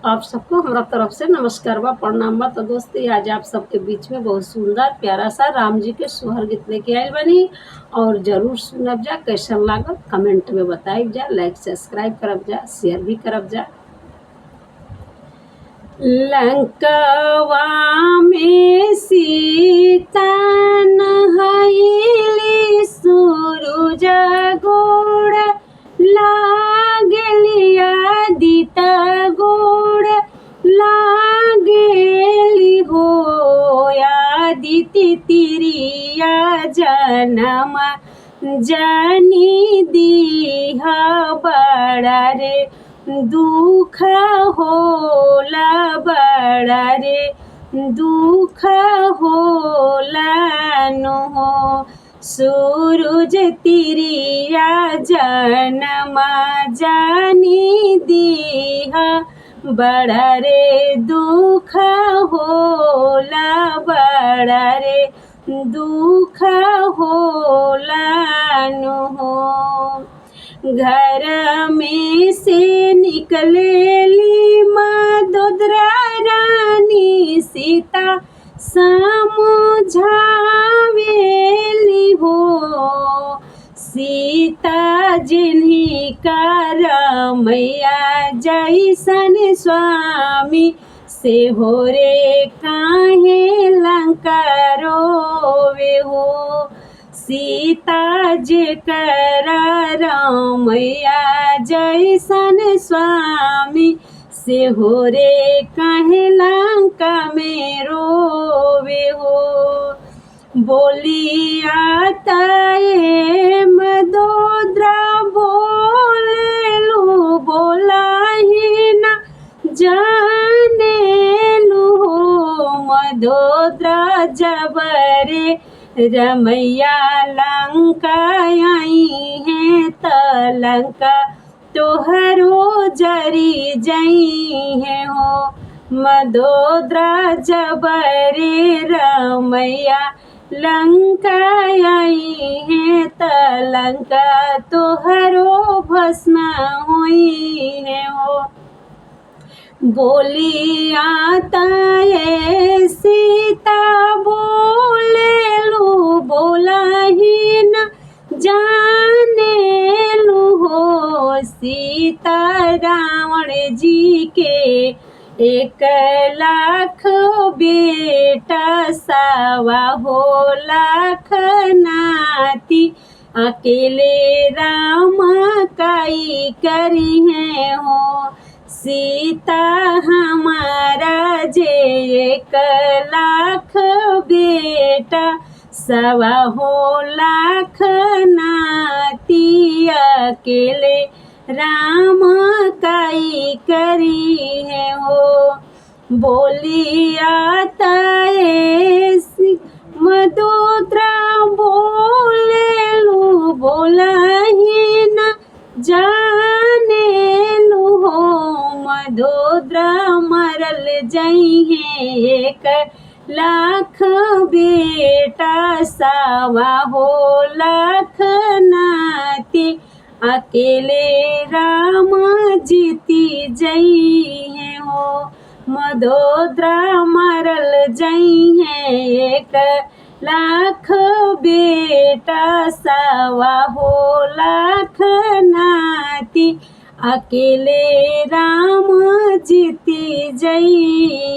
आप सबको हमारा तरफ से नमस्कार बा, प्रणाम बा। तो दोस्ती आज आप सबके बीच में बहुत सुंदर प्यारा सा राम जी के सोहर गीत लेके आयल बनी और जरूर सुनब जा। कैसन लागल कमेंट में बताइब जा, लाइक सब्सक्राइब करब जा, शेयर भी करब जा। लंकवा में सीता नहाइली सूरज गोड़ लागली आदित गोड़ लागली हो आदित्य तिरिया जनम जानी दीहा बड़ा रे दुख होला बड़ा रे दुख होला नो सूरज तिरिया जनमा जानी दीहा बड़ा रे दुख होला बड़ा रे दुख होला नो। घर में से निकलेली मदोदरा रानी सीता समझावेली हो सीता जिन्हीं का रमैया जैसन स्वामी से हो रे काहे लंका रोवे हो सीता जेकरा रमैया जैसन स्वामी से हो रे काहे लंका में रोवे हो। बोलिया ताए मदोदरा बोलेलू बोला ही ना जाने लू मदोदरा जबरे रमैया लंका आई है त लंका तोहरो जरी जई है हो मदोदरा जबरे रमैया लंका आई है त लंका तोहरो भस्म हुई है हो। बोलिया ताए सीता बोलेलू बोला ही न जाने लू हो सीता रावण जी के 1,00,000 बेटा सावा हो लाख नाती अकेले राम काई करी है हो सीता हमारा जे 1,00,000 बेटा सवा हो लाख नाती अकेले राम काई करी है हो। बोलिया ताए मदोदरा बोलेलू बोला ही न जाने लू हो मदोदरा मरल जई है 1,00,000 बेटा सावा हो लाख नाती अकेले राम जीती जई है हो मदोदरा मरल जई है 1,00,000 बेटा सावा हो लाख नाती अकेले राम जीती जई